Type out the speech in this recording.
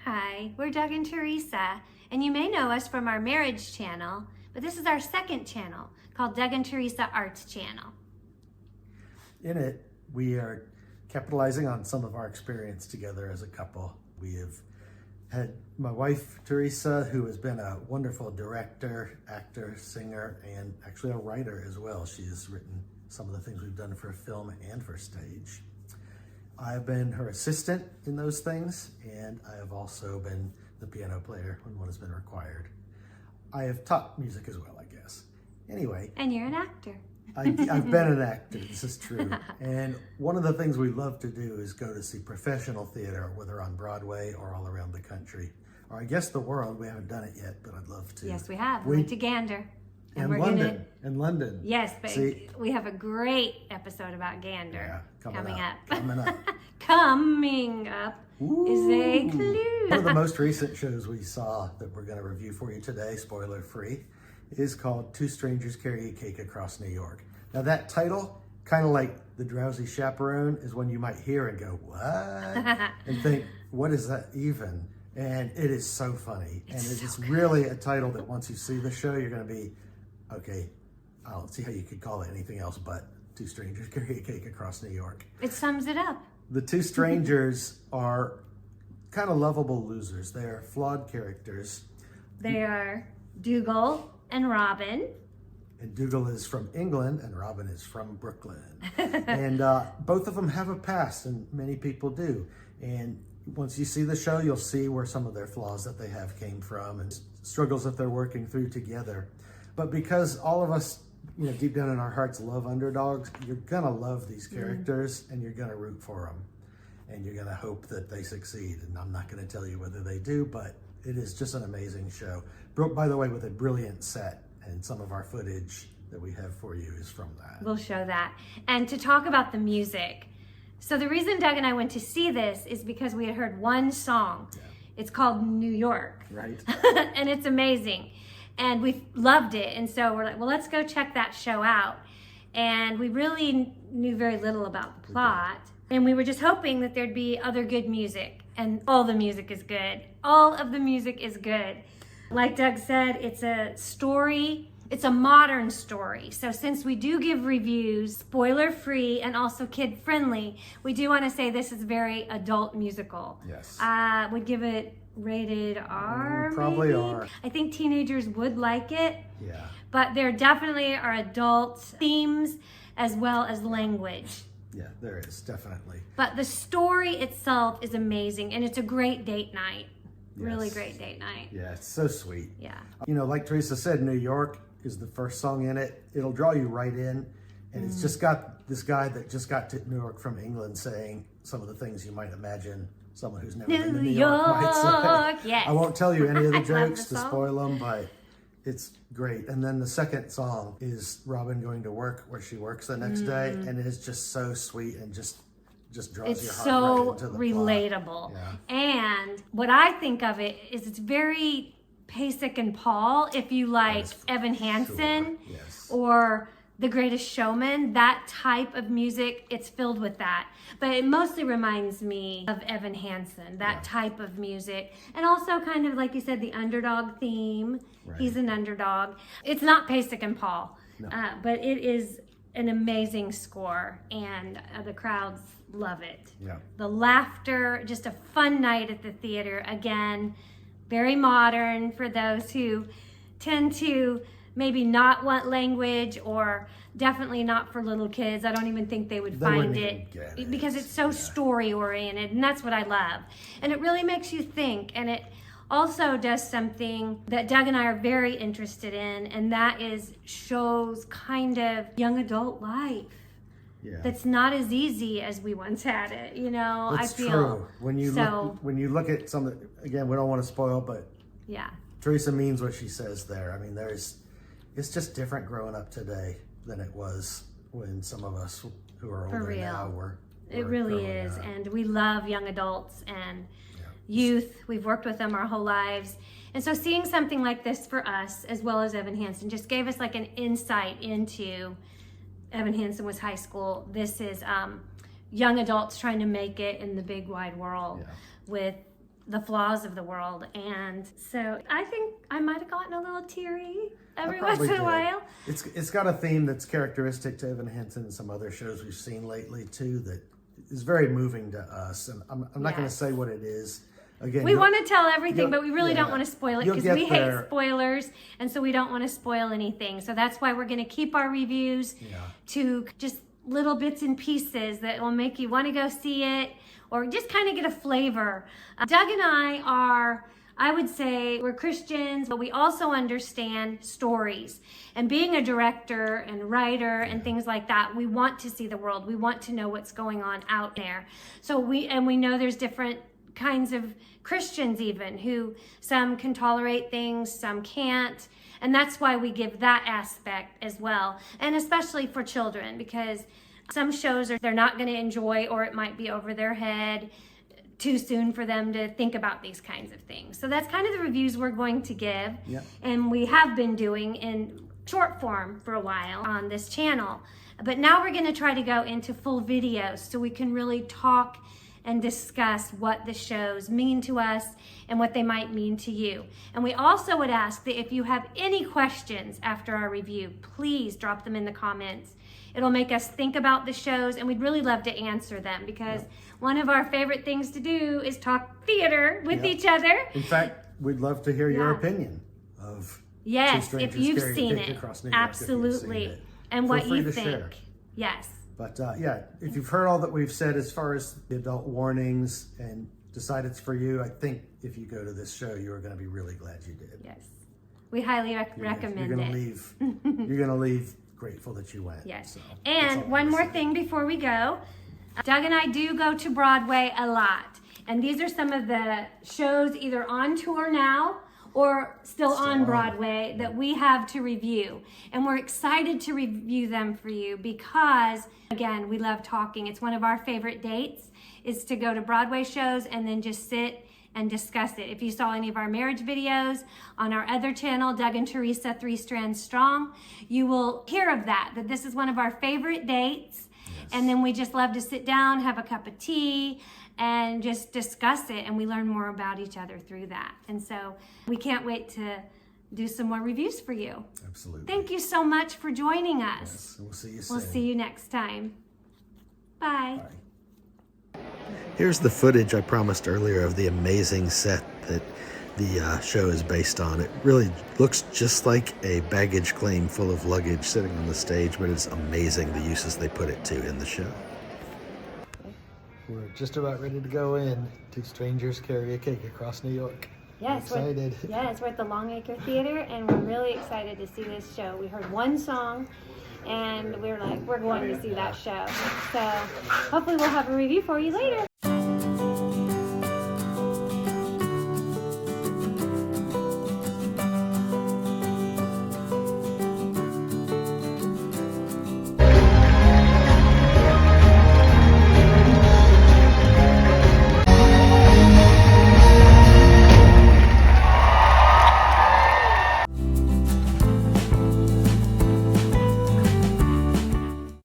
Hi, we're Doug and Teresa, and you may know us from our marriage channel, but this is our second channel called Doug and Teresa Arts Channel. In it, we are capitalizing on some of our experience together as a couple. We have had my wife, Teresa, who has been a wonderful director, actor, singer, and actually a writer as well. She has written some of the things we've done for film and for stage. I've been her assistant in those things, and I have also been the piano player when one has been required. I have taught music as well, I guess. Anyway. And you're an actor. I've been an actor, this is true. And one of the things we love to do is go to see professional theater, whether on Broadway or all around the country. Or I guess the world. We haven't done it yet, but I'd love to. Yes, we have. We went to Gander. And London. And London. Yes, but we have a great episode about Gander coming up. Coming up. Coming up is a clue. One of the most recent shows we saw that we're going to review for you today, spoiler free, is called Two Strangers Carry a Cake Across New York. Now that title, kind of like The Drowsy Chaperone, is one you might hear and go, what? And think, what is that even? And it is so funny. It's really a title that once you see the show, you're going to be, okay, I don't see how you could call it anything else but Two Strangers Carry a Cake Across New York. It sums it up. The two strangers are kind of lovable losers. They are flawed characters. They are Dougal and Robin. And Dougal is from England and Robin is from Brooklyn. And both of them have a past, and many people do. And once you see the show, you'll see where some of their flaws that they have came from and struggles that they're working through together. But because all of us, deep down in our hearts love underdogs, you're gonna love these characters and you're gonna root for them. And you're gonna hope that they succeed. And I'm not gonna tell you whether they do, but it is just an amazing show. By the way, with a brilliant set, and some of our footage that we have for you is from that. We'll show that. And to talk about the music. So the reason Doug and I went to see this is because we had heard one song. Yeah. It's called New York. Right. And it's amazing. And we loved it. And so we're like, well, let's go check that show out. And we really knew very little about the plot. And we were just hoping that there'd be other good music. And all the music is good. All of the music is good. Like Doug said, it's a story. It's a modern story. So since we do give reviews, spoiler free and also kid friendly, we do want to say this is very adult musical. Yes. Would give it rated R. Probably maybe? R. I think teenagers would like it. Yeah. But there definitely are adult themes as well as language. Yeah, there is, definitely. But the story itself is amazing, and it's a great date night. Yes. Really great date night. Yeah, it's so sweet. Yeah. Like Teresa said, New York is the first song in it. It'll draw you right in. And it's just got this guy that just got to New York from England saying some of the things you might imagine someone who's never been to New York might say. Yes. I won't tell you any of the jokes to spoil them, but it's great. And then the second song is Robin going to work where she works the next day. And it is just so sweet and just draws your heart right into the relatable. Yeah. And what I think of it is it's very Pasek and Paul, if you like Evan Hansen or The Greatest Showman, that type of music, it's filled with that. But it mostly reminds me of Evan Hansen, that type of music. And also kind of, like you said, the underdog theme. Right. He's an underdog. It's not Pasek and Paul, but it is an amazing score, and the crowds love it. Yeah. The laughter, just a fun night at the theater. Again, very modern for those who tend to maybe not want language, or definitely not for little kids. I don't even think they would find it because it's so story oriented, and that's what I love. And it really makes you think, and it also does something that Doug and I are very interested in, and that is shows kind of young adult life. Yeah. That's not as easy as we once had it, That's I feel. True. When you look at some, again, we don't want to spoil, but Teresa means what she says there. I mean, it's just different growing up today than it was when some of us who are older now were. It really is, and we love young adults and youth. We've worked with them our whole lives. And so seeing something like this for us, as well as Evan Hansen, just gave us like an insight into Evan Hansen was high school. This is young adults trying to make it in the big wide world with the flaws of the world. And so I think I might have gotten a little teary every once in a while. It's got a theme that's characteristic to Evan Hinton and some other shows we've seen lately too that is very moving to us. And I'm not going to say what it is. Again, we want to tell everything, but we really don't want to spoil it because we hate spoilers, and so we don't want to spoil anything. So that's why we're going to keep our reviews to just little bits and pieces that will make you want to go see it or just kind of get a flavor. Doug and I would say we're Christians, but we also understand stories. And being a director and writer and things like that, we want to see the world. We want to know what's going on out there. So we know there's different kinds of Christians even, who some can tolerate things, some can't. And that's why we give that aspect as well. And especially for children, because some shows they're not going to enjoy, or it might be over their head too soon for them to think about these kinds of things. So that's kind of the reviews we're going to give. And we have been doing in short form for a while on this channel. But now we're going to try to go into full videos so we can really talk and discuss what the shows mean to us and what they might mean to you. And we also would ask that if you have any questions after our review, please drop them in the comments. It'll make us think about the shows, and we'd really love to answer them because one of our favorite things to do is talk theater with each other. In fact, we'd love to hear your opinion of if you've seen it. Absolutely. And what you think. Share. Yes. But if you've heard all that we've said as far as the adult warnings and decide it's for you, I think if you go to this show, you are going to be really glad you did. Yes. We highly recommend it. You're going to leave grateful that you went. Yes. So and one more thing before we go. Doug and I do go to Broadway a lot. And these are some of the shows either on tour now or still on Broadway that we have to review. And we're excited to review them for you because, again, we love talking. It's one of our favorite dates is to go to Broadway shows and then just sit and discuss it. If you saw any of our marriage videos on our other channel, Doug and Teresa, 3 Strands Strong, you will hear of that this is one of our favorite dates. And then we just love to sit down, have a cup of tea, and just discuss it, and we learn more about each other through that. And so we can't wait to do some more reviews for you. Absolutely. Thank you so much for joining us. Yes, we'll see you soon. We'll see you next time. Bye. Bye. Here's the footage I promised earlier of the amazing set that the show is based on. It really looks just like a baggage claim full of luggage sitting on the stage, but it's amazing the uses they put it to in the show. We're just about ready to go in. 2 strangers carry a cake across New York. Yes, we're excited. We're at the Longacre Theatre, and we're really excited to see this show. We heard one song, and we were like, we're going to see that show. So hopefully we'll have a review for you later.